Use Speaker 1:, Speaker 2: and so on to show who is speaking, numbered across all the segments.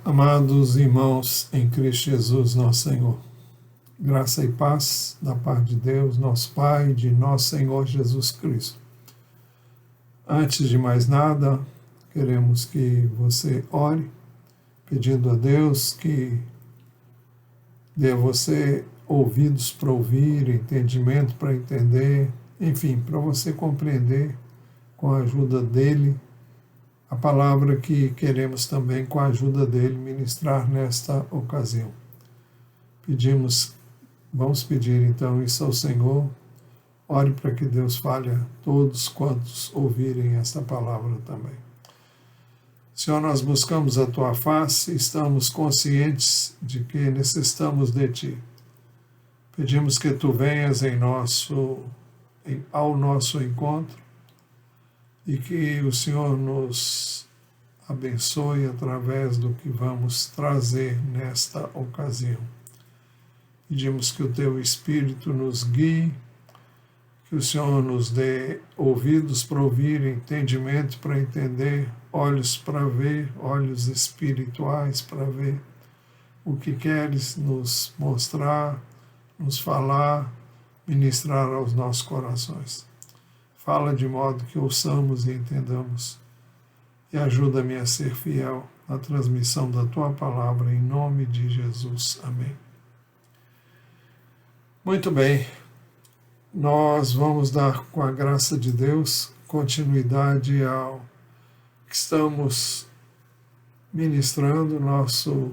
Speaker 1: Amados irmãos em Cristo Jesus, nosso Senhor, graça e paz da parte de Deus, nosso Pai, de nosso Senhor Jesus Cristo. Antes de mais nada, queremos que você ore, pedindo a Deus que dê a você ouvidos para ouvir, entendimento para entender, enfim, para você compreender com a ajuda dEle a palavra que queremos também, com a ajuda dele, ministrar nesta ocasião. Vamos pedir então isso ao Senhor. Ore para que Deus fale a todos quantos ouvirem esta palavra também. Senhor, nós buscamos a Tua face, estamos conscientes de que necessitamos de Ti. Pedimos que Tu venhas ao nosso encontro, e que o Senhor nos abençoe através do que vamos trazer nesta ocasião. Pedimos que o Teu Espírito nos guie, que o Senhor nos dê ouvidos para ouvir, entendimento para entender, olhos para ver, olhos espirituais para ver o que queres nos mostrar, nos falar, ministrar aos nossos corações. Fala de modo que ouçamos e entendamos, e ajuda-me a ser fiel na transmissão da Tua palavra, em nome de Jesus. Amém. Muito bem, nós vamos dar, com a graça de Deus, continuidade ao que estamos ministrando. Nosso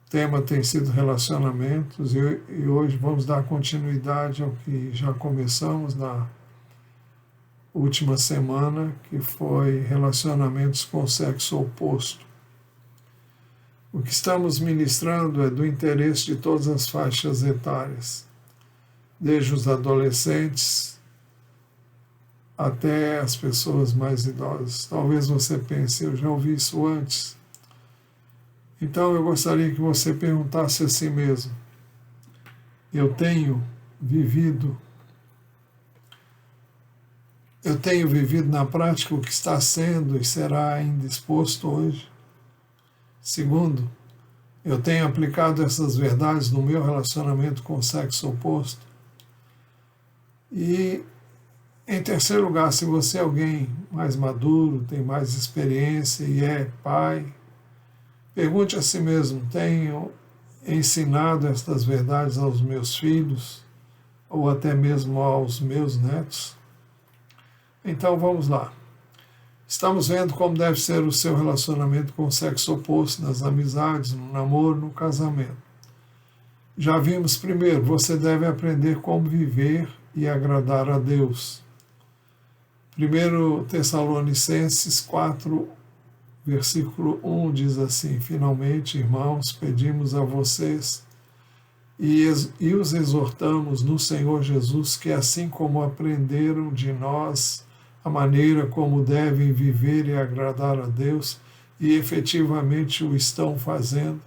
Speaker 1: tema tem sido relacionamentos, e hoje vamos dar continuidade ao que já começamos na última semana, que foi relacionamentos com o sexo oposto. O que estamos ministrando é do interesse de todas as faixas etárias, desde os adolescentes até as pessoas mais idosas. Talvez você pense, eu já ouvi isso antes. Então eu gostaria que você perguntasse a si mesmo: eu tenho vivido na prática o que está sendo e será ainda exposto hoje? Segundo, eu tenho aplicado essas verdades no meu relacionamento com o sexo oposto? E, em terceiro lugar, se você é alguém mais maduro, tem mais experiência e é pai, pergunte a si mesmo: tenho ensinado estas verdades aos meus filhos ou até mesmo aos meus netos? Então vamos lá. Estamos vendo como deve ser o seu relacionamento com o sexo oposto, nas amizades, no namoro, no casamento. Já vimos primeiro, você deve aprender como viver e agradar a Deus. 1 Tessalonicenses 4, versículo 1 diz assim: finalmente, irmãos, pedimos a vocês e os exortamos no Senhor Jesus que, assim como aprenderam de nós a maneira como devem viver e agradar a Deus, e efetivamente o estão fazendo.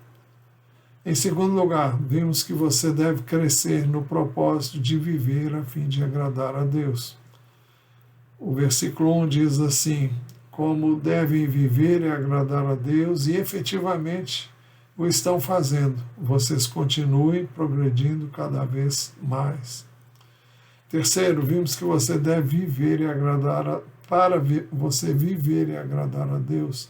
Speaker 1: Em segundo lugar, vimos que você deve crescer no propósito de viver a fim de agradar a Deus. O versículo 1 diz assim: como devem viver e agradar a Deus, e efetivamente o estão fazendo. Vocês continuem progredindo cada vez mais. Terceiro, vimos que você deve viver e agradar você viver e agradar a Deus,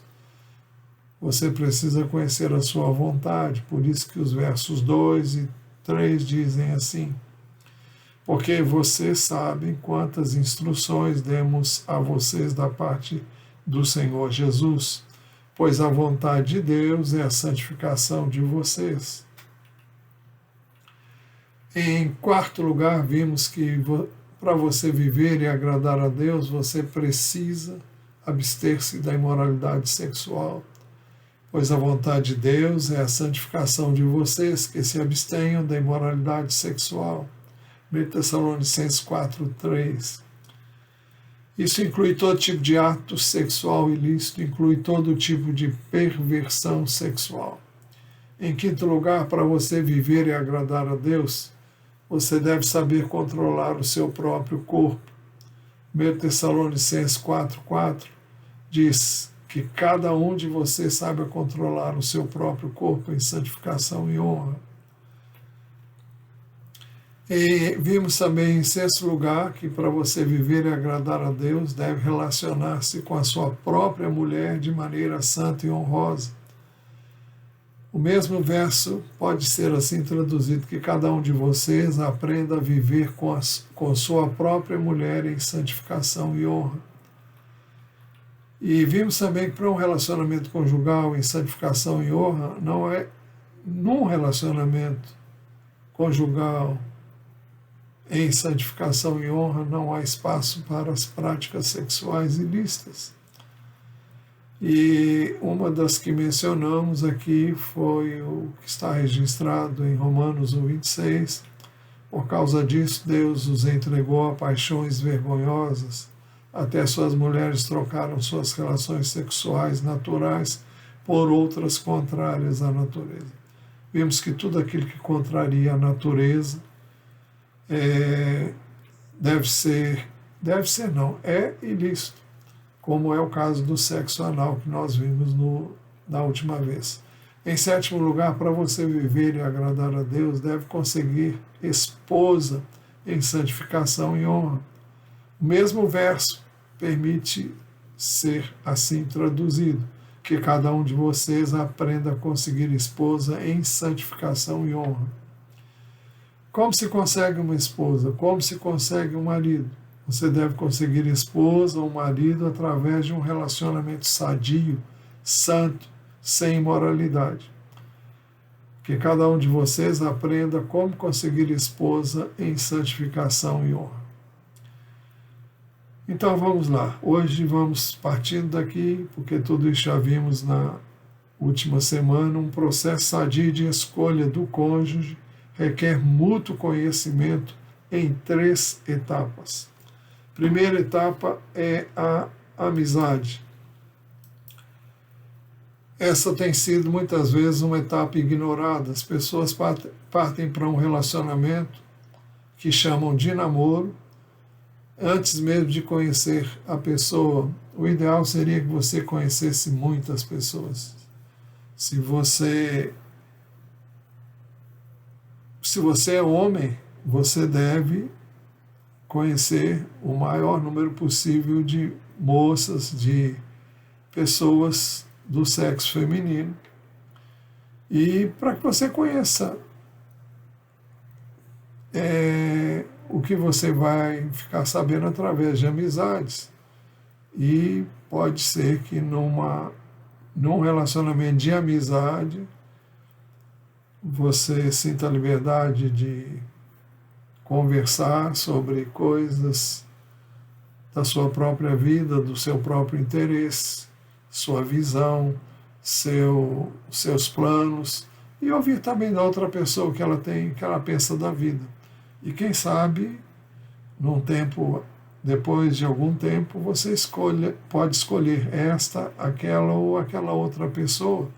Speaker 1: você precisa conhecer a sua vontade. Por isso que os versos 2 e 3 dizem assim: porque vocês sabem quantas instruções demos a vocês da parte do Senhor Jesus, pois a vontade de Deus é a santificação de vocês. Em quarto lugar, vimos que para você viver e agradar a Deus, você precisa abster-se da imoralidade sexual, pois a vontade de Deus é a santificação de vocês, que se abstenham da imoralidade sexual. 1 Tessalonicenses 4:3. Isso inclui todo tipo de ato sexual ilícito, inclui todo tipo de perversão sexual. Em quinto lugar, para você viver e agradar a Deus, você deve saber controlar o seu próprio corpo. 1 Tessalonicenses 4:4 diz que cada um de vocês saiba controlar o seu próprio corpo em santificação e honra. E vimos também, em sexto lugar, que para você viver e agradar a Deus, deve relacionar-se com a sua própria mulher de maneira santa e honrosa. O mesmo verso pode ser assim traduzido, que cada um de vocês aprenda a viver com sua própria mulher em santificação e honra. E vimos também que para um relacionamento conjugal em santificação e honra, não é num relacionamento conjugal em santificação e honra, não há espaço para as práticas sexuais ilícitas. E uma das que mencionamos aqui foi o que está registrado em Romanos 1:26. Por causa disso, Deus os entregou a paixões vergonhosas. Até suas mulheres trocaram suas relações sexuais naturais por outras contrárias à natureza. Vimos que tudo aquilo que contraria a natureza é ilícito, como é o caso do sexo anal que nós vimos na última vez. Em sétimo lugar, para você viver e agradar a Deus, deve conseguir esposa em santificação e honra. O mesmo verso permite ser assim traduzido, que cada um de vocês aprenda a conseguir esposa em santificação e honra. Como se consegue uma esposa? Como se consegue um marido? Você deve conseguir esposa ou marido através de um relacionamento sadio, santo, sem imoralidade. Que cada um de vocês aprenda como conseguir esposa em santificação e honra. Então vamos lá. Hoje vamos partindo daqui, porque tudo isso já vimos na última semana, um processo sadio de escolha do cônjuge requer mútuo conhecimento em 3 etapas. Primeira etapa é a amizade. Essa tem sido muitas vezes uma etapa ignorada. As pessoas partem para um relacionamento que chamam de namoro, antes mesmo de conhecer a pessoa. O ideal seria que você conhecesse muitas pessoas. Se você é homem, você deve conhecer o maior número possível de moças, de pessoas do sexo feminino, e para que você conheça o que você vai ficar sabendo através de amizades. E pode ser que num relacionamento de amizade você sinta a liberdade de conversar sobre coisas da sua própria vida, do seu próprio interesse, sua visão, seus planos, e ouvir também da outra pessoa o que ela tem, o que ela pensa da vida. E quem sabe, depois de algum tempo, você pode escolher esta, aquela ou aquela outra pessoa,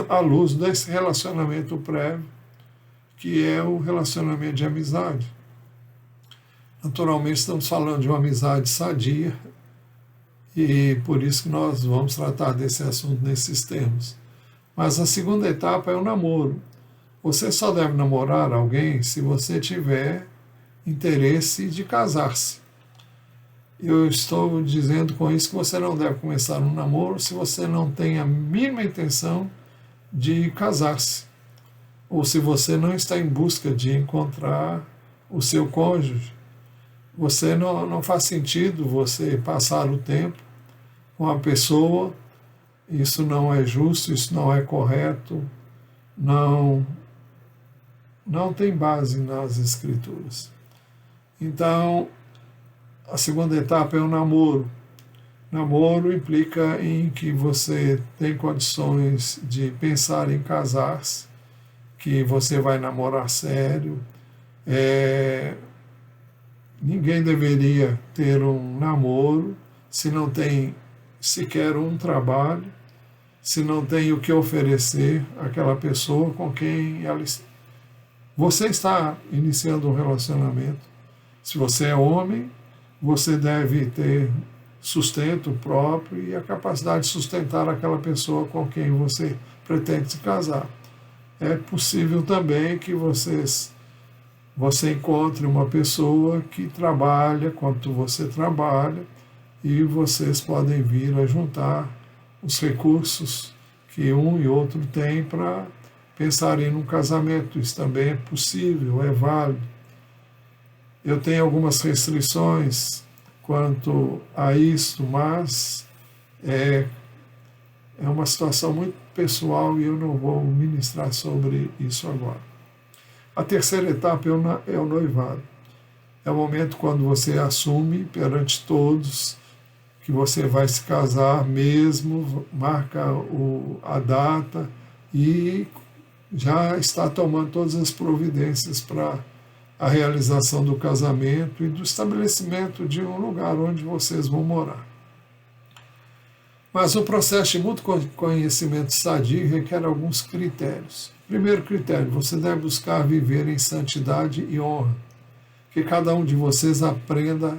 Speaker 1: à luz desse relacionamento prévio, que é o relacionamento de amizade. Naturalmente estamos falando de uma amizade sadia, e por isso que nós vamos tratar desse assunto nesses termos. Mas a segunda etapa é o namoro. Você só deve namorar alguém se você tiver interesse de casar-se. Eu estou dizendo com isso que você não deve começar um namoro se você não tem a mínima intenção de casar-se, ou se você não está em busca de encontrar o seu cônjuge. Você não faz sentido você passar o tempo com a pessoa. Isso não é justo, isso não é correto, não tem base nas Escrituras. Então, a segunda etapa é o namoro. Namoro implica em que você tem condições de pensar em casar-se, que você vai namorar sério. Ninguém deveria ter um namoro se não tem sequer um trabalho, se não tem o que oferecer àquela pessoa com quem você está iniciando um relacionamento. Se você é homem, você deve ter sustento próprio e a capacidade de sustentar aquela pessoa com quem você pretende se casar. É possível também que você encontre uma pessoa que trabalha quanto você trabalha e vocês podem vir a juntar os recursos que um e outro têm para pensarem num casamento. Isso também é possível, é válido. Eu tenho algumas restrições quanto a isso, mas é uma situação muito pessoal e eu não vou ministrar sobre isso agora. A terceira etapa é o noivado. É o momento quando você assume perante todos que você vai se casar mesmo, marca a data e já está tomando todas as providências para a realização do casamento e do estabelecimento de um lugar onde vocês vão morar. Mas o processo de mútuo conhecimento sadio requer alguns critérios. Primeiro critério, você deve buscar viver em santidade e honra. Que cada um de vocês aprenda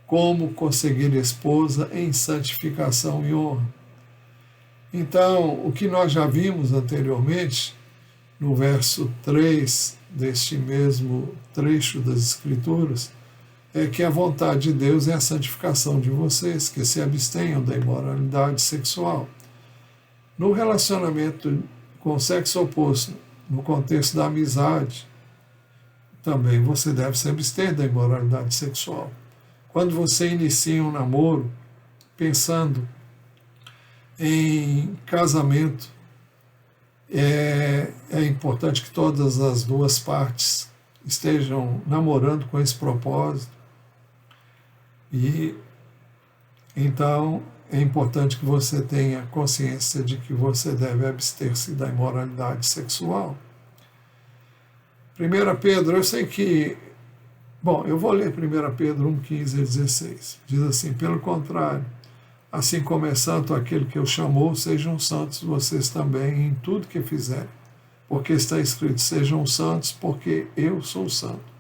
Speaker 1: como conseguir esposa em santificação e honra. Então, o que nós já vimos anteriormente, no verso 3 deste mesmo trecho das Escrituras, é que a vontade de Deus é a santificação de vocês, que se abstenham da imoralidade sexual. No relacionamento com o sexo oposto, no contexto da amizade, também você deve se abster da imoralidade sexual. Quando você inicia um namoro, pensando em casamento, é importante que todas as duas partes estejam namorando com esse propósito. E então é importante que você tenha consciência de que você deve abster-se da imoralidade sexual. 1 Pedro, eu sei que... Bom, eu vou ler 1 Pedro 1, 15 e 16. Diz assim, pelo contrário, assim como é santo aquele que o chamou, sejam santos vocês também em tudo que fizerem. Porque está escrito, sejam santos, porque eu sou santo.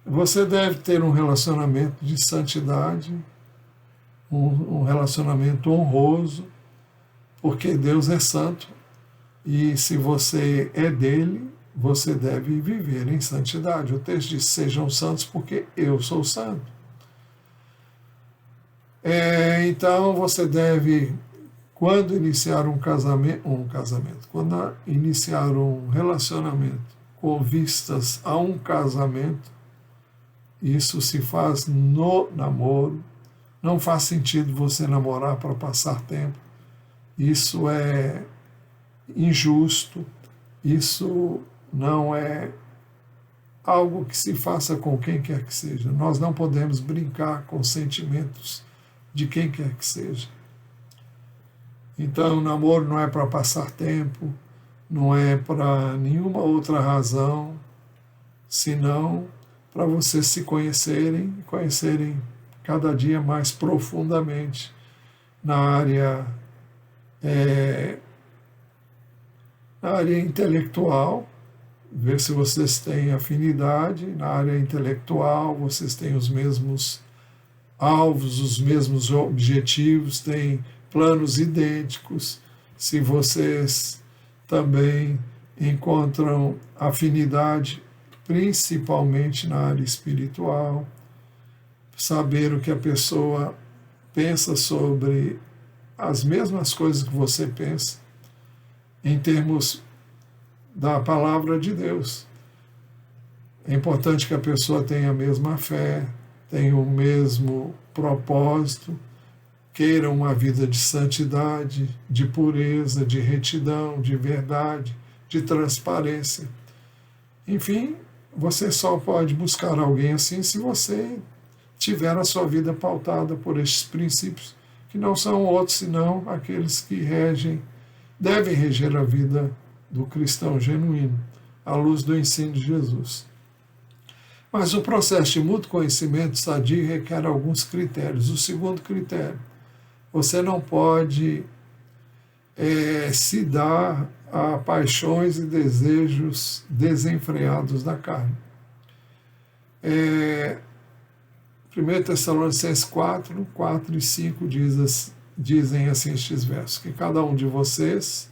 Speaker 1: Você deve ter um relacionamento de santidade, um relacionamento honroso, porque Deus é santo, e se você é dele, você deve viver em santidade. O texto diz, sejam santos, porque eu sou santo. Então você deve, quando iniciar quando iniciar um relacionamento com vistas a um casamento, isso se faz no namoro. Não faz sentido você namorar para passar tempo. Isso é injusto. Isso não é algo que se faça com quem quer que seja. Nós não podemos brincar com sentimentos de quem quer que seja. Então, o namoro não é para passar tempo, não é para nenhuma outra razão, senão para vocês se conhecerem cada dia mais profundamente na área intelectual, ver se vocês têm afinidade. Na área intelectual, vocês têm os mesmos alvos, os mesmos objetivos, têm planos idênticos. Se vocês também encontram afinidade, principalmente na área espiritual, saber o que a pessoa pensa sobre as mesmas coisas que você pensa, em termos da palavra de Deus. É importante que a pessoa tenha a mesma fé, tenha o mesmo propósito, queira uma vida de santidade, de pureza, de retidão, de verdade, de transparência. Enfim, você só pode buscar alguém assim se você tiver a sua vida pautada por estes princípios, que não são outros senão aqueles que devem reger a vida do cristão genuíno, à luz do ensino de Jesus. Mas o processo de mútuo conhecimento sadio requer alguns critérios. O segundo critério, você não pode se dar a paixões e desejos desenfreados da carne. 1 Tessalonicenses 4, 4 e 5 dizem assim estes versos: que cada um de vocês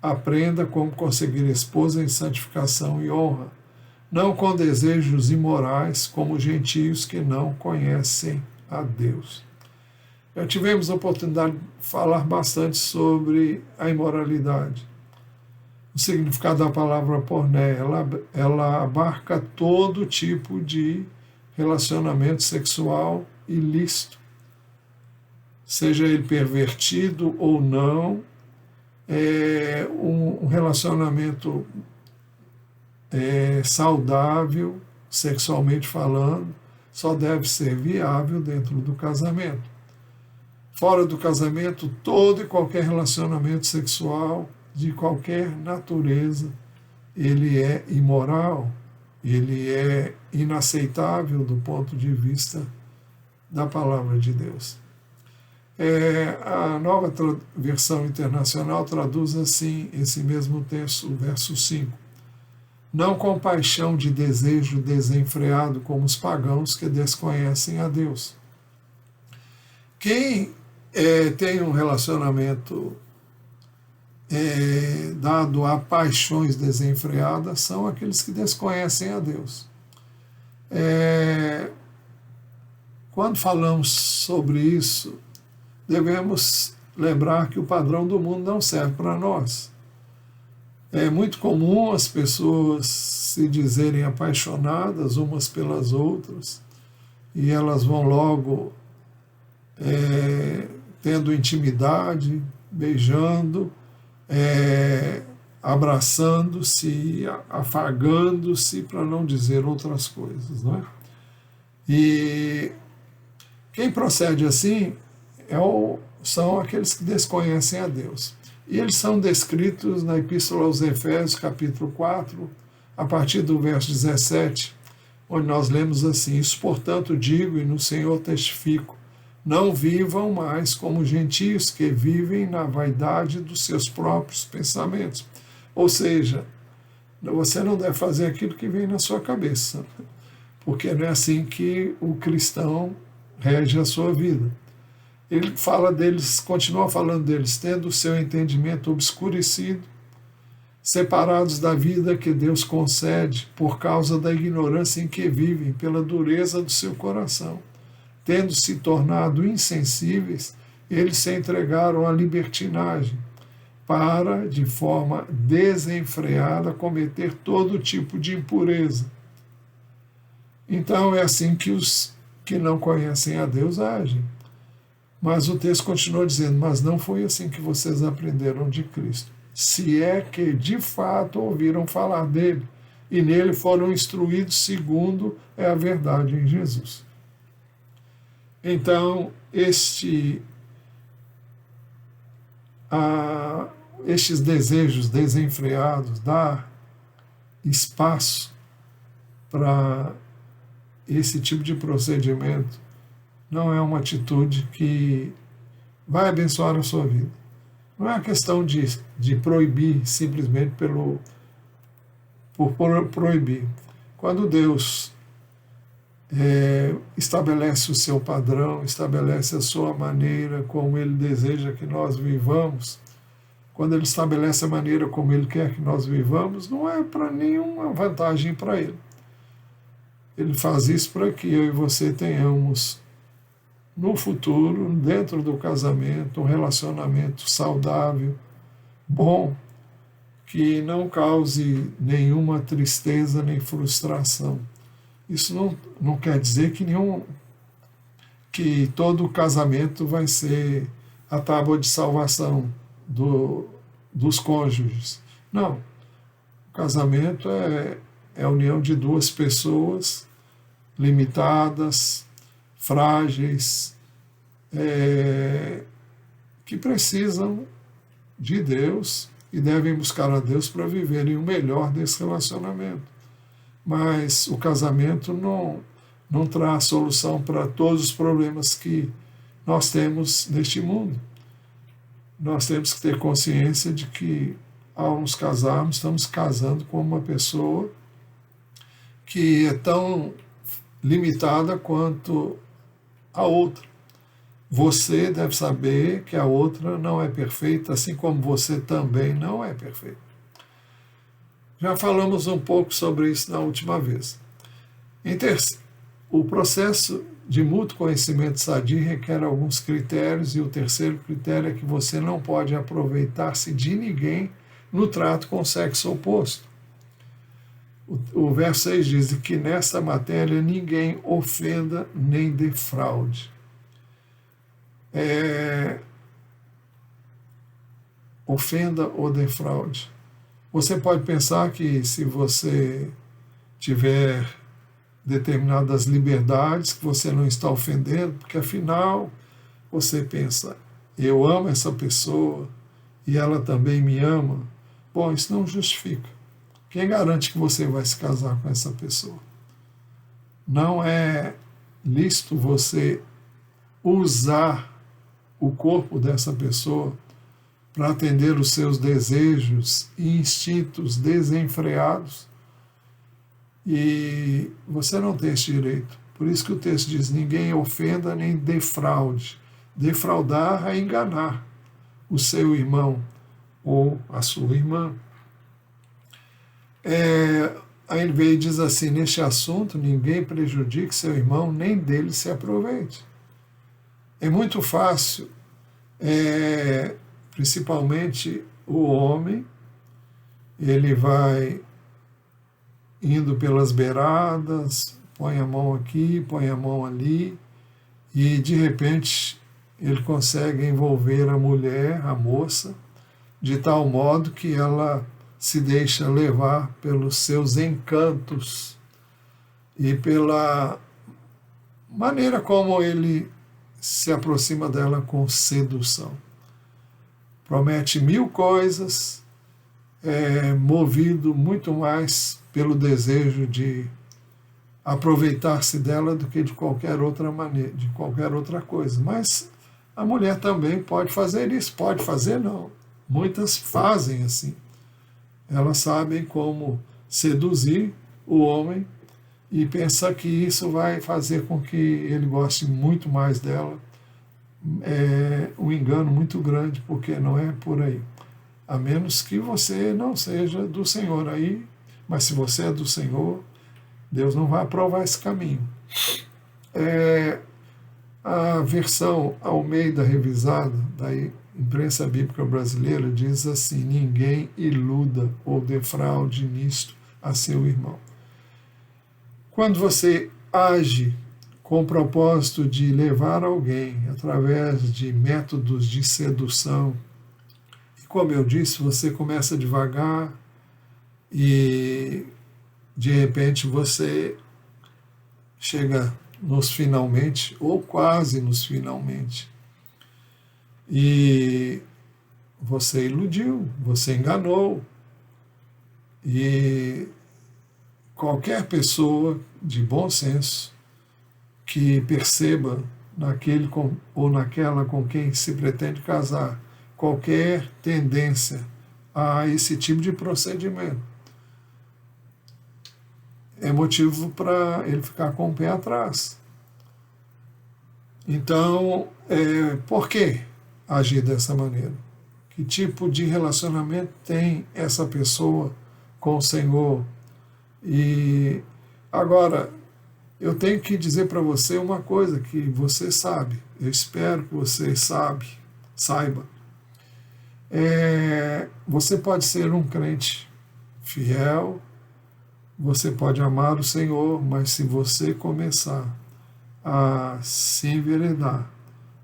Speaker 1: aprenda como conseguir esposa em santificação e honra, não com desejos imorais, como gentios que não conhecem a Deus. Já tivemos a oportunidade de falar bastante sobre a imoralidade. O significado da palavra porné, ela abarca todo tipo de relacionamento sexual ilícito, seja ele pervertido ou não, um relacionamento saudável, sexualmente falando, só deve ser viável dentro do casamento. Fora do casamento, todo e qualquer relacionamento sexual de qualquer natureza, ele é imoral, ele é inaceitável do ponto de vista da palavra de Deus. A nova versão internacional traduz assim esse mesmo texto, verso 5. Não com paixão de desejo desenfreado como os pagãos que desconhecem a Deus. Quem tem um relacionamento dado a paixões desenfreadas são aqueles que desconhecem a Deus. Quando falamos sobre isso, devemos lembrar que o padrão do mundo não serve para nós. É muito comum as pessoas se dizerem apaixonadas umas pelas outras e elas vão logo tendo intimidade, beijando, abraçando-se, afagando-se, para não dizer outras coisas, não é? E quem procede assim são aqueles que desconhecem a Deus. E eles são descritos na Epístola aos Efésios, capítulo 4, a partir do verso 17, onde nós lemos assim: isso, portanto, digo e no Senhor testifico, não vivam mais como gentios que vivem na vaidade dos seus próprios pensamentos. Ou seja, você não deve fazer aquilo que vem na sua cabeça, porque não é assim que o cristão rege a sua vida. Ele fala deles, continua falando deles, tendo o seu entendimento obscurecido, separados da vida que Deus concede por causa da ignorância em que vivem, pela dureza do seu coração. Tendo se tornado insensíveis, eles se entregaram à libertinagem, para, de forma desenfreada, cometer todo tipo de impureza. Então é assim que os que não conhecem a Deus agem. Mas o texto continua dizendo: mas não foi assim que vocês aprenderam de Cristo, se é que de fato ouviram falar dele, e nele foram instruídos segundo é a verdade em Jesus. Então, estes desejos desenfreados, dar espaço para esse tipo de procedimento, não é uma atitude que vai abençoar a sua vida. Não é uma questão de proibir simplesmente por proibir. Quando Deus estabelece o seu padrão, estabelece a sua maneira como Ele deseja que nós vivamos, quando Ele estabelece a maneira como Ele quer que nós vivamos, não é para nenhuma vantagem para Ele. Ele faz isso para que eu e você tenhamos no futuro, dentro do casamento, um relacionamento saudável, bom, que não cause nenhuma tristeza nem frustração. Isso não quer dizer que todo casamento vai ser a tábua de salvação dos cônjuges. Não. O casamento é a união de duas pessoas limitadas, frágeis, que precisam de Deus e devem buscar a Deus para viverem o melhor desse relacionamento. Mas o casamento não traz solução para todos os problemas que nós temos neste mundo. Nós temos que ter consciência de que, ao nos casarmos, estamos casando com uma pessoa que é tão limitada quanto a outra. Você deve saber que a outra não é perfeita, assim como você também não é perfeito. Já falamos um pouco sobre isso na última vez. O processo de mútuo conhecimento sadio requer alguns critérios, e o terceiro critério é que você não pode aproveitar-se de ninguém no trato com o sexo oposto. O verso 6 diz que nesta matéria ninguém ofenda nem defraude. Ofenda ou defraude. Você pode pensar que se você tiver determinadas liberdades, que você não está ofendendo, porque afinal você pensa, eu amo essa pessoa e ela também me ama. Bom, isso não justifica. Quem garante que você vai se casar com essa pessoa? Não é lícito você usar o corpo dessa pessoa para atender os seus desejos e instintos desenfreados. E você não tem esse direito. Por isso que o texto diz, ninguém ofenda nem defraude. Defraudar é enganar o seu irmão ou a sua irmã. A NVI diz assim, neste assunto, ninguém prejudique seu irmão, nem dele se aproveite. É muito fácil, principalmente o homem, ele vai indo pelas beiradas, põe a mão aqui, põe a mão ali, e de repente ele consegue envolver a mulher, a moça, de tal modo que ela se deixa levar pelos seus encantos e pela maneira como ele se aproxima dela com sedução. Promete 1000 coisas, movido muito mais pelo desejo de aproveitar-se dela do que de qualquer outra maneira, de qualquer outra coisa. Mas a mulher também pode fazer isso, pode fazer não. Muitas fazem assim. Elas sabem como seduzir o homem e pensar que isso vai fazer com que ele goste muito mais dela. É um engano muito grande, porque não é por aí. A menos que você não seja do Senhor aí, mas se você é do Senhor, Deus não vai aprovar esse caminho. A versão Almeida revisada da imprensa bíblica brasileira diz assim, ninguém iluda ou defraude nisto a seu irmão. Quando você age com o propósito de levar alguém através de métodos de sedução, e como eu disse, você começa devagar e de repente você chega nos finalmente, ou quase nos finalmente, e você iludiu, você enganou, e qualquer pessoa de bom senso que perceba naquele ou naquela com quem se pretende casar qualquer tendência a esse tipo de procedimento, é motivo para ele ficar com o pé atrás. Então, por que agir dessa maneira? Que tipo de relacionamento tem essa pessoa com o Senhor? E agora, eu tenho que dizer para você uma coisa que você sabe, eu espero que você saiba. Você pode ser um crente fiel, você pode amar o Senhor, mas se você começar a se enveredar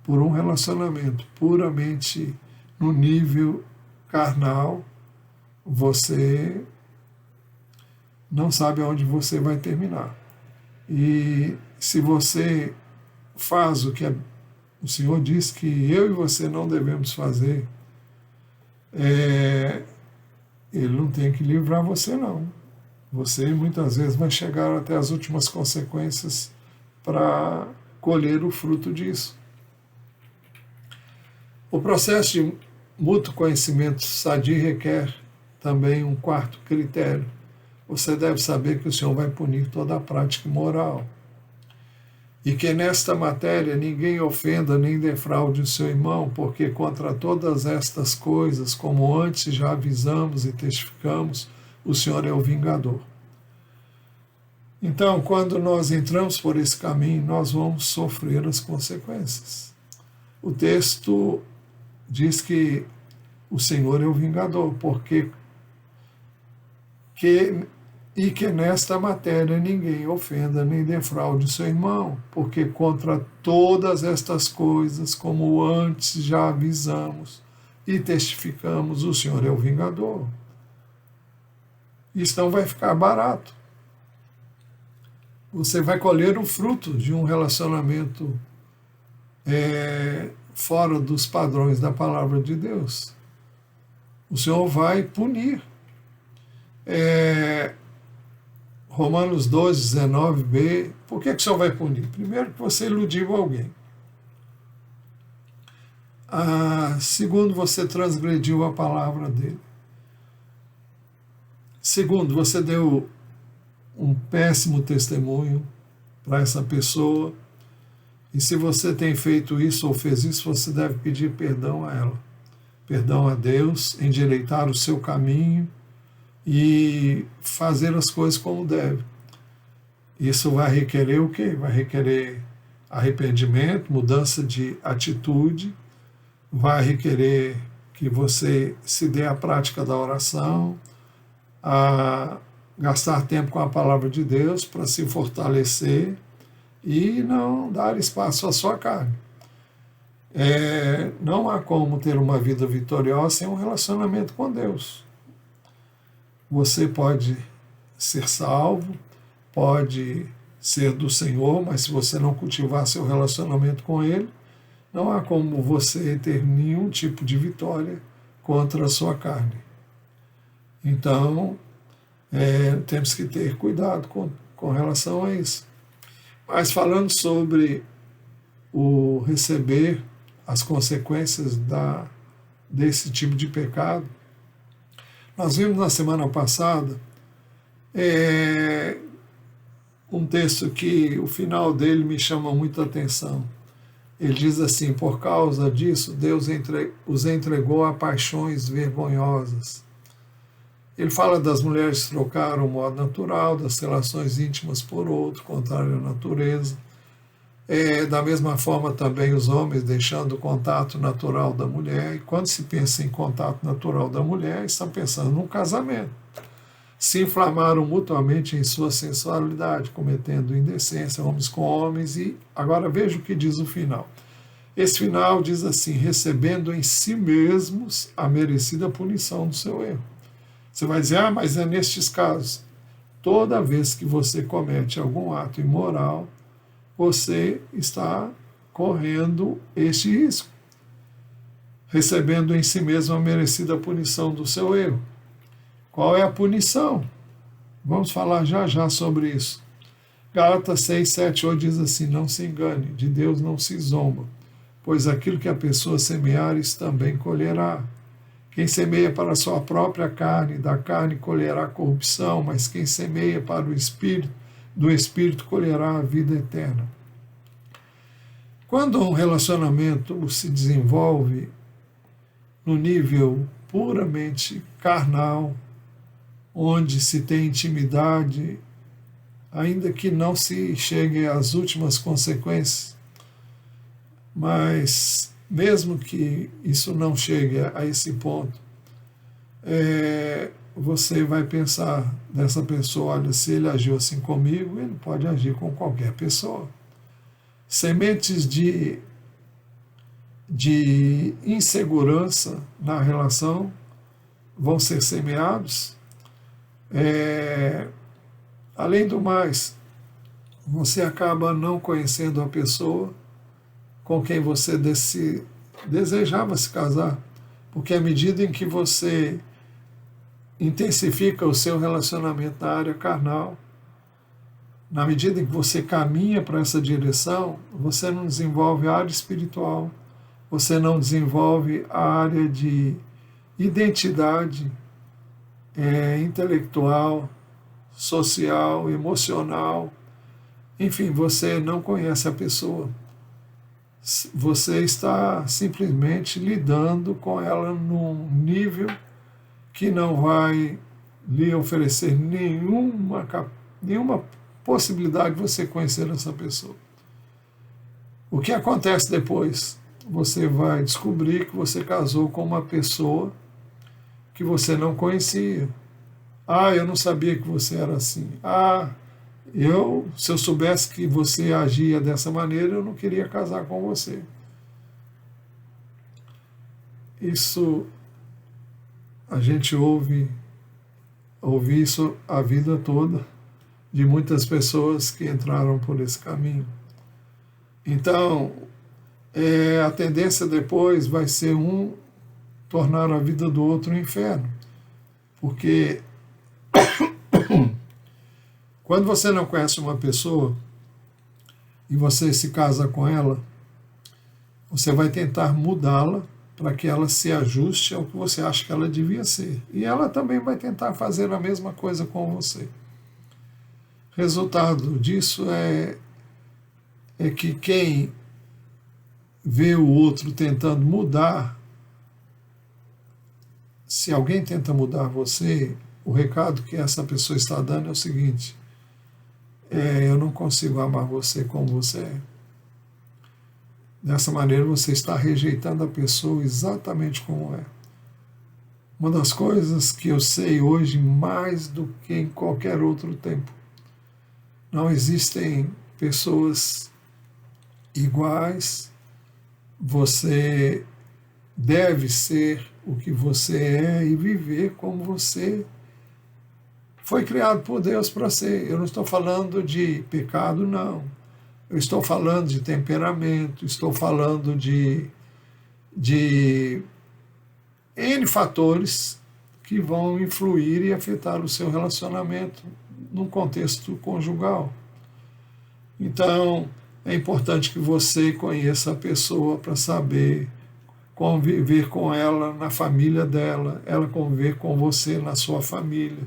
Speaker 1: por um relacionamento puramente no nível carnal, você não sabe aonde você vai terminar. E se você faz o que o Senhor diz que eu e você não devemos fazer, Ele não tem que livrar você não. Você muitas vezes vai chegar até as últimas consequências para colher o fruto disso. O processo de mútuo conhecimento sadio requer também um quarto critério. Você deve saber que o Senhor vai punir toda a prática imoral. e que nesta matéria ninguém ofenda nem defraude o seu irmão, porque contra todas estas coisas, como antes já avisamos e testificamos, o Senhor é o vingador. Então, quando nós entramos por esse caminho, nós vamos sofrer as consequências. O texto diz que o Senhor é o vingador, e que nesta matéria ninguém ofenda nem defraude o seu irmão, porque contra todas estas coisas, como antes já avisamos e testificamos, o Senhor é o vingador. Isso não vai ficar barato. Você vai colher o fruto de um relacionamento fora dos padrões da palavra de Deus. O Senhor vai punir. Romanos 12, 19b, por que o Senhor vai punir? Primeiro, que você iludiu alguém. Segundo, você transgrediu a palavra dele. Segundo, você deu um péssimo testemunho para essa pessoa. E se você tem feito isso ou fez isso, você deve pedir perdão a ela. Perdão a Deus, endireitar o seu caminho e fazer as coisas como deve. Isso vai requerer o quê? Vai requerer arrependimento, mudança de atitude, vai requerer que você se dê à prática da oração, a gastar tempo com a palavra de Deus para se fortalecer e não dar espaço à sua carne. Não há como ter uma vida vitoriosa sem um relacionamento com Deus. Você pode ser salvo, pode ser do Senhor, mas se você não cultivar seu relacionamento com Ele, não há como você ter nenhum tipo de vitória contra a sua carne. Então, temos que ter cuidado com relação a isso. Mas falando sobre o receber as consequências desse tipo de pecado, nós vimos na semana passada um texto que o final dele me chama muita atenção. Ele diz assim: por causa disso, Deus os entregou a paixões vergonhosas. Ele fala das mulheres que trocaram o modo natural, das relações íntimas por outro, contrário à natureza. Da mesma forma também os homens deixando o contato natural da mulher. E quando se pensa em contato natural da mulher, estão pensando num casamento. Se inflamaram mutuamente em sua sensualidade, cometendo indecência, homens com homens. E agora veja o que diz o final. Esse final diz assim: recebendo em si mesmos a merecida punição do seu erro. Você vai dizer, mas é nestes casos. Toda vez que você comete algum ato imoral, você está correndo este risco, recebendo em si mesmo a merecida punição do seu erro. Qual é a punição? Vamos falar já sobre isso. Gálatas 6, 7, 8 diz assim: não se engane, de Deus não se zomba, pois aquilo que a pessoa semear, isso também colherá. Quem semeia para a sua própria carne, da carne colherá corrupção, mas quem semeia para o Espírito, do Espírito colherá a vida eterna. Quando um relacionamento se desenvolve no nível puramente carnal, onde se tem intimidade, ainda que não se chegue às últimas consequências, mas mesmo que isso não chegue a esse ponto, você vai pensar nessa pessoa: olha, se ele agiu assim comigo, ele pode agir com qualquer pessoa. Sementes de insegurança na relação vão ser semeados. Além do mais, você acaba não conhecendo a pessoa com quem você desejava se casar, porque à medida em que você intensifica o seu relacionamento na área carnal, na medida em que você caminha para essa direção, você não desenvolve a área espiritual, você não desenvolve a área de identidade intelectual, social, emocional, Enfim, você não conhece a pessoa. Você está simplesmente lidando com ela num nível que não vai lhe oferecer nenhuma possibilidade de você conhecer essa pessoa. O que acontece depois? Você vai descobrir que você casou com uma pessoa que você não conhecia. Ah, eu não sabia que você era assim. Ah, se eu soubesse que você agia dessa maneira, eu não queria casar com você. Isso a gente ouve isso a vida toda de muitas pessoas que entraram por esse caminho. Então, a tendência depois vai ser tornar a vida do outro um inferno. Porque quando você não conhece uma pessoa e você se casa com ela, você vai tentar mudá-la para que ela se ajuste ao que você acha que ela devia ser. E ela também vai tentar fazer a mesma coisa com você. Resultado disso é que quem vê o outro tentando mudar, se alguém tenta mudar você, o recado que essa pessoa está dando é o seguinte: eu não consigo amar você como você é. Dessa maneira você está rejeitando a pessoa exatamente como é. Uma das coisas que eu sei hoje mais do que em qualquer outro tempo: não existem pessoas iguais. Você deve ser o que você é e viver como você foi criado por Deus para ser. Eu não estou falando de pecado, não. Eu estou falando de temperamento, estou falando de N fatores que vão influir e afetar o seu relacionamento num contexto conjugal. Então, é importante que você conheça a pessoa para saber conviver com ela na família dela, ela conviver com você na sua família.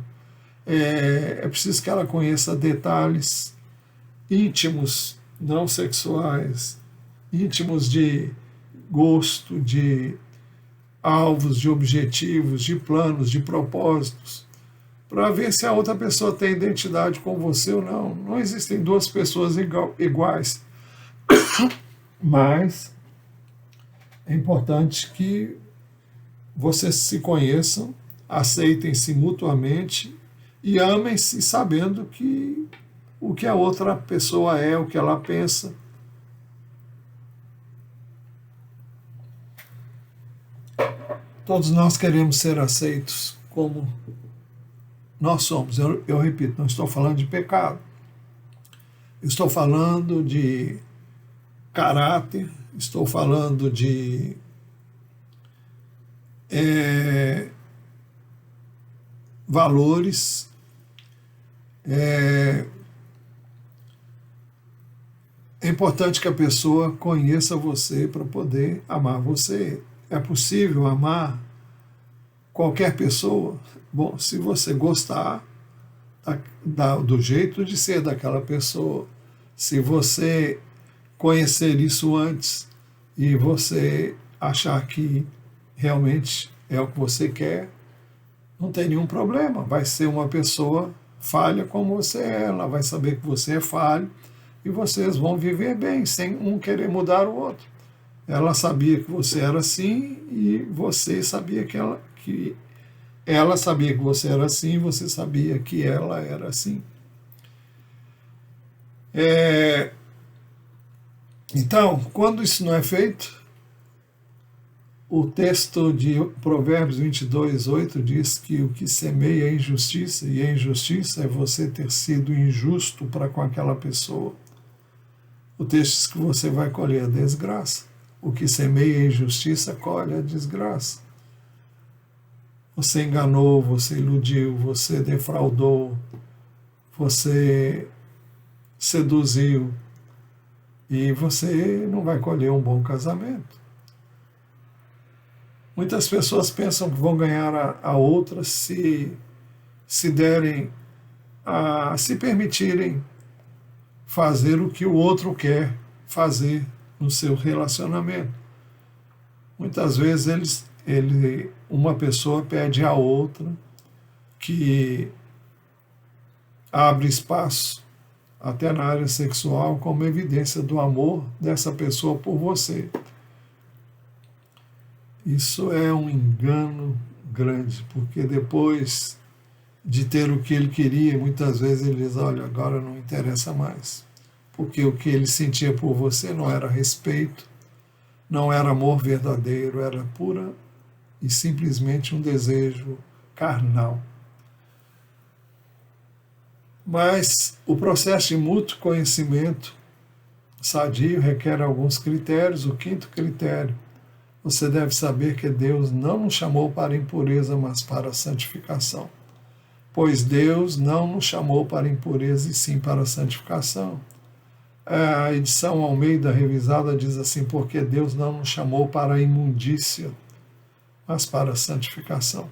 Speaker 1: É preciso que ela conheça detalhes íntimos, não sexuais, íntimos de gosto, de alvos, de objetivos, de planos, de propósitos, para ver se a outra pessoa tem identidade com você ou não. Não existem duas pessoas iguais, mas é importante que vocês se conheçam, aceitem-se mutuamente e amem-se sabendo que o que a outra pessoa é, o que ela pensa. Todos nós queremos ser aceitos como nós somos. Eu repito, não estou falando de pecado. Eu estou falando de caráter, estou falando de valores. É importante que a pessoa conheça você para poder amar você. É possível amar qualquer pessoa? Bom, se você gostar do jeito de ser daquela pessoa, se você conhecer isso antes e você achar que realmente é o que você quer, não tem nenhum problema. Vai ser uma pessoa falha como você é, ela vai saber que você é falho e vocês vão viver bem, sem um querer mudar o outro. Ela sabia que você era assim e você sabia que ela sabia que você era assim e você sabia que ela era assim. Então, quando isso não é feito, o texto de Provérbios 22:8 diz que o que semeia é injustiça, e a injustiça é você ter sido injusto para com aquela pessoa. O texto diz que você vai colher a desgraça. O que semeia a injustiça colhe a desgraça. Você enganou, você iludiu, você defraudou, você seduziu, e você não vai colher um bom casamento. Muitas pessoas pensam que vão ganhar a outras se permitirem fazer o que o outro quer fazer no seu relacionamento. Muitas vezes uma pessoa pede à outra que abra espaço, até na área sexual, como evidência do amor dessa pessoa por você. Isso é um engano grande, porque depois de ter o que ele queria, muitas vezes ele diz, olha, agora não interessa mais. Porque o que ele sentia por você não era respeito, não era amor verdadeiro, era pura e simplesmente um desejo carnal. Mas o processo de mútuo conhecimento sadio requer alguns critérios. O quinto critério, você deve saber que Deus não nos chamou para a impureza, mas para a santificação. Pois Deus não nos chamou para a impureza, e sim para a santificação. A edição Almeida Revisada diz assim, porque Deus não nos chamou para a imundícia, mas para a santificação.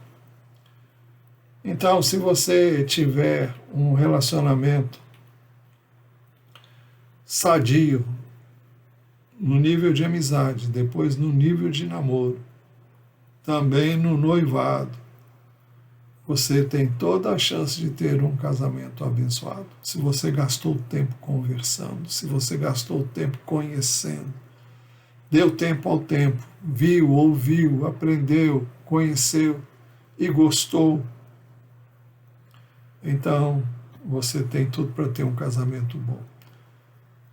Speaker 1: Então, se você tiver um relacionamento sadio, no nível de amizade, depois no nível de namoro, também no noivado, você tem toda a chance de ter um casamento abençoado. Se você gastou tempo conversando, se você gastou tempo conhecendo, deu tempo ao tempo, viu, ouviu, aprendeu, conheceu e gostou, então você tem tudo para ter um casamento bom.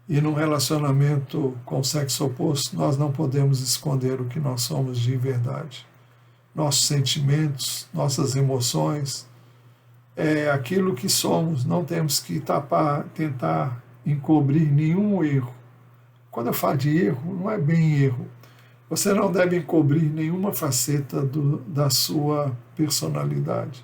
Speaker 1: E num relacionamento com sexo oposto, nós não podemos esconder o que nós somos de verdade. Nossos sentimentos, nossas emoções, é aquilo que somos, não temos que tapar, tentar encobrir nenhum erro. Quando eu falo de erro, não é bem erro. Você não deve encobrir nenhuma faceta da sua personalidade.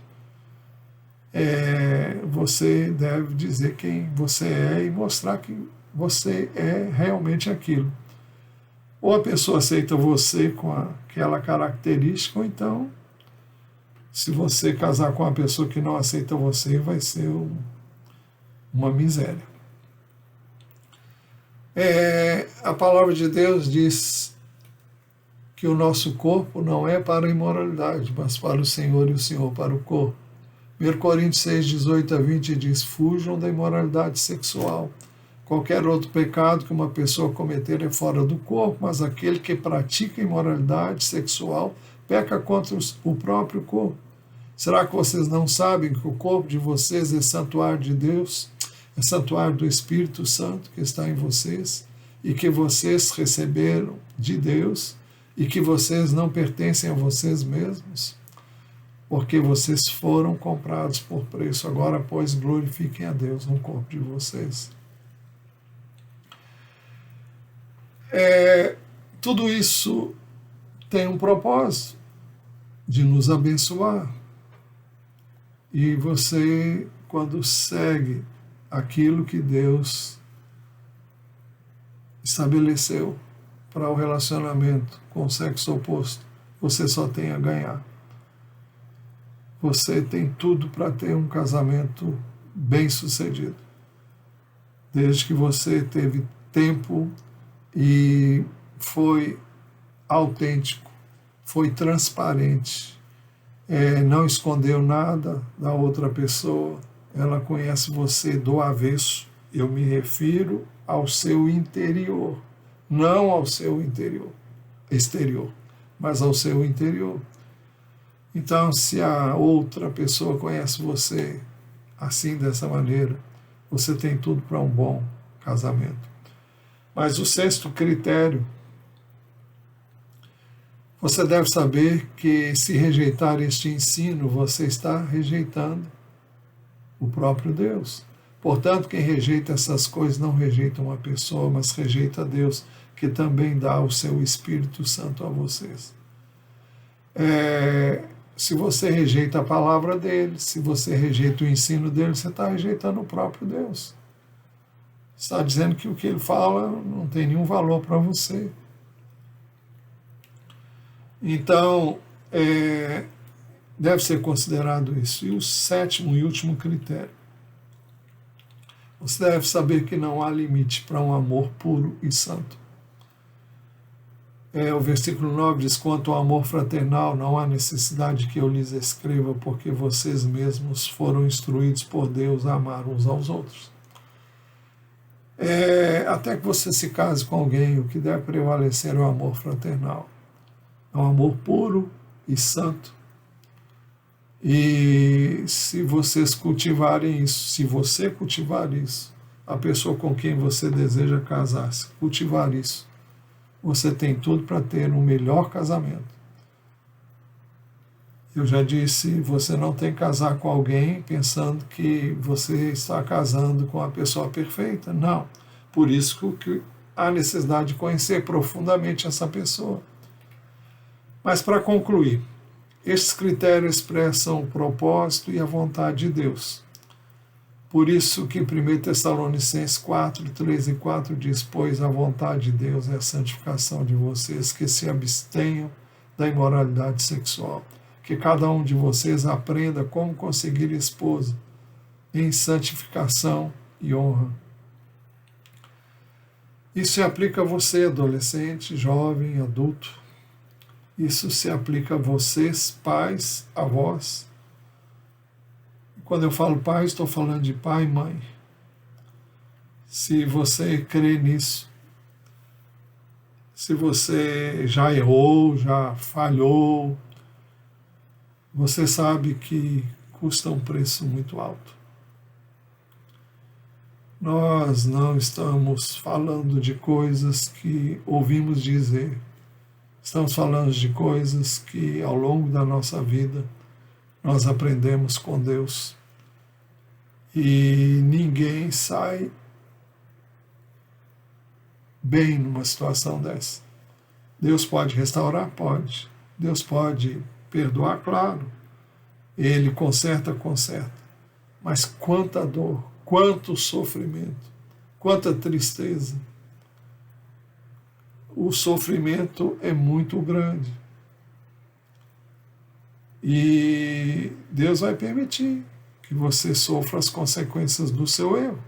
Speaker 1: Você deve dizer quem você é e mostrar que você é realmente aquilo. Ou a pessoa aceita você com aquela característica, ou então, se você casar com uma pessoa que não aceita você, vai ser uma miséria. A palavra de Deus diz que o nosso corpo não é para a imoralidade, mas para o Senhor e o Senhor para o corpo. 1 Coríntios 6, 18 a 20 diz, fujam da imoralidade sexual. Qualquer outro pecado que uma pessoa cometer é fora do corpo, mas aquele que pratica imoralidade sexual peca contra o próprio corpo. Será que vocês não sabem que o corpo de vocês é santuário de Deus, é santuário do Espírito Santo que está em vocês, e que vocês receberam de Deus, e que vocês não pertencem a vocês mesmos? Porque vocês foram comprados por preço. Agora, pois, glorifiquem a Deus no corpo de vocês. Tudo isso tem um propósito de nos abençoar. E você, quando segue aquilo que Deus estabeleceu para o relacionamento com o sexo oposto, você só tem a ganhar. Você tem tudo para ter um casamento bem-sucedido. Desde que você teve tempo e foi autêntico, foi transparente, não escondeu nada da outra pessoa, ela conhece você do avesso. Eu me refiro ao seu interior, não ao seu exterior, mas ao seu interior. Então, se a outra pessoa conhece você assim, dessa maneira, você tem tudo para um bom casamento. Mas o sexto critério, você deve saber que se rejeitar este ensino, você está rejeitando o próprio Deus. Portanto, quem rejeita essas coisas não rejeita uma pessoa, mas rejeita Deus, que também dá o seu Espírito Santo a vocês. Se você rejeita a palavra dele, se você rejeita o ensino dele, você está rejeitando o próprio Deus. Está dizendo que o que ele fala não tem nenhum valor para você. Então, deve ser considerado isso. E o sétimo e último critério. Você deve saber que não há limite para um amor puro e santo. O versículo 9 diz: quanto ao amor fraternal, não há necessidade que eu lhes escreva, porque vocês mesmos foram instruídos por Deus a amar uns aos outros. Até que você se case com alguém, o que deve prevalecer é o amor fraternal. É um amor puro e santo. E se vocês cultivarem isso, se você cultivar isso, a pessoa com quem você deseja casar-se, cultivar isso, você tem tudo para ter um melhor casamento. Eu já disse, você não tem que casar com alguém pensando que você está casando com a pessoa perfeita. Não. Por isso que há necessidade de conhecer profundamente essa pessoa. Mas para concluir, estes critérios expressam o propósito e a vontade de Deus. Por isso que 1 Tessalonicenses 4, 3 e 4 diz: pois a vontade de Deus é a santificação de vocês, que se abstenham da imoralidade sexual, que cada um de vocês aprenda como conseguir esposa em santificação e honra. Isso se aplica a você, adolescente, jovem, adulto. Isso se aplica a vocês, pais, avós. Quando eu falo pai, estou falando de pai e mãe. Se você crê nisso, se você já errou, já falhou, você sabe que custa um preço muito alto. Nós não estamos falando de coisas que ouvimos dizer. Estamos falando de coisas que ao longo da nossa vida nós aprendemos com Deus. E ninguém sai bem numa situação dessa. Deus pode restaurar? Pode. Deus pode perdoar? Claro. Ele conserta? Conserta. Mas quanta dor, quanto sofrimento, quanta tristeza. O sofrimento é muito grande. E Deus vai permitir que você sofra as consequências do seu erro.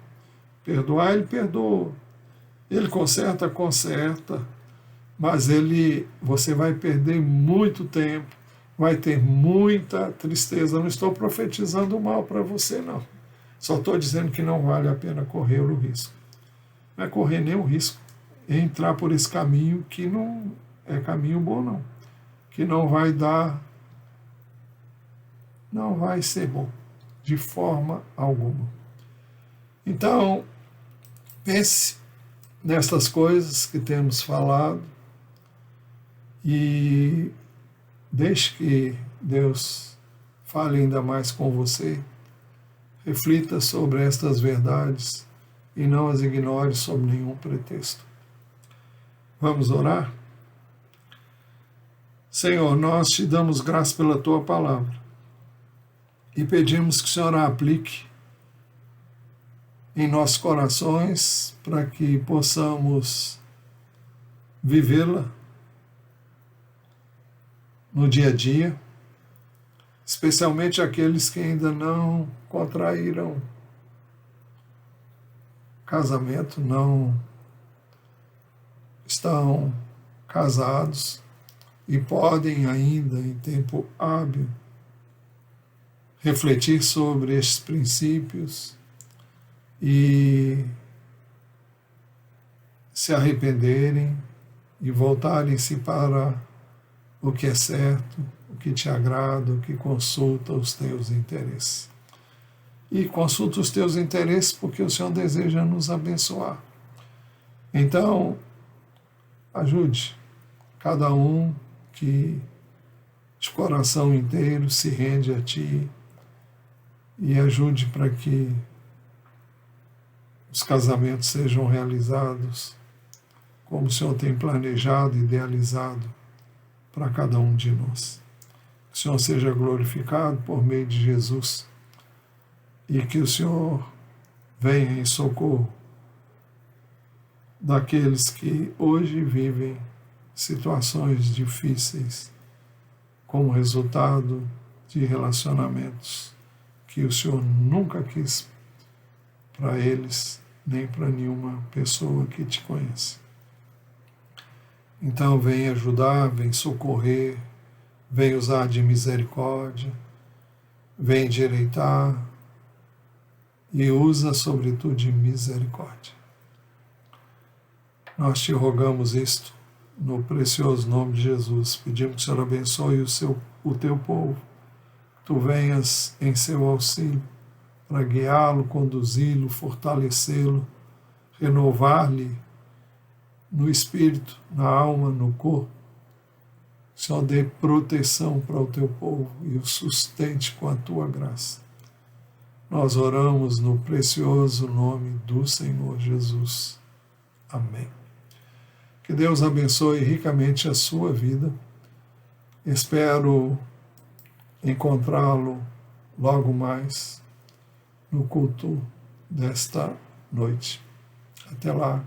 Speaker 1: Perdoar, Ele perdoa. Ele conserta, conserta. Mas você vai perder muito tempo, vai ter muita tristeza. Não estou profetizando mal para você, não. Só estou dizendo que não vale a pena correr o risco. Não é correr nenhum risco. É entrar por esse caminho que não é caminho bom, não. Que não vai ser bom, de forma alguma. Então, pense nessas coisas que temos falado e deixe que Deus fale ainda mais com você. Reflita sobre estas verdades e não as ignore sob nenhum pretexto. Vamos orar? Senhor, nós te damos graça pela tua palavra e pedimos que o Senhor a aplique em nossos corações para que possamos vivê-la no dia a dia, especialmente aqueles que ainda não contraíram casamento, não estão casados e podem ainda, em tempo hábil, refletir sobre estes princípios e se arrependerem e voltarem-se para o que é certo, o que te agrada, o que consulta os teus interesses. E consulta os teus interesses porque o Senhor deseja nos abençoar. Então, ajude cada um que de coração inteiro se rende a Ti e ajude para que os casamentos sejam realizados como o Senhor tem planejado e idealizado para cada um de nós. Que o Senhor seja glorificado por meio de Jesus e que o Senhor venha em socorro daqueles que hoje vivem situações difíceis como resultado de relacionamentos que o Senhor nunca quis para eles, nem para nenhuma pessoa que te conhece. Então vem ajudar, vem socorrer, vem usar de misericórdia, vem direitar e usa sobretudo de misericórdia. Nós te rogamos isto no precioso nome de Jesus. Pedimos que o Senhor abençoe o teu povo, que tu venhas em seu auxílio para guiá-lo, conduzi-lo, fortalecê-lo, renovar-lhe no espírito, na alma, no corpo. Senhor, dê proteção para o teu povo e o sustente com a tua graça. Nós oramos no precioso nome do Senhor Jesus. Amém. Que Deus abençoe ricamente a sua vida. Espero encontrá-lo logo mais no culto desta noite. Até lá.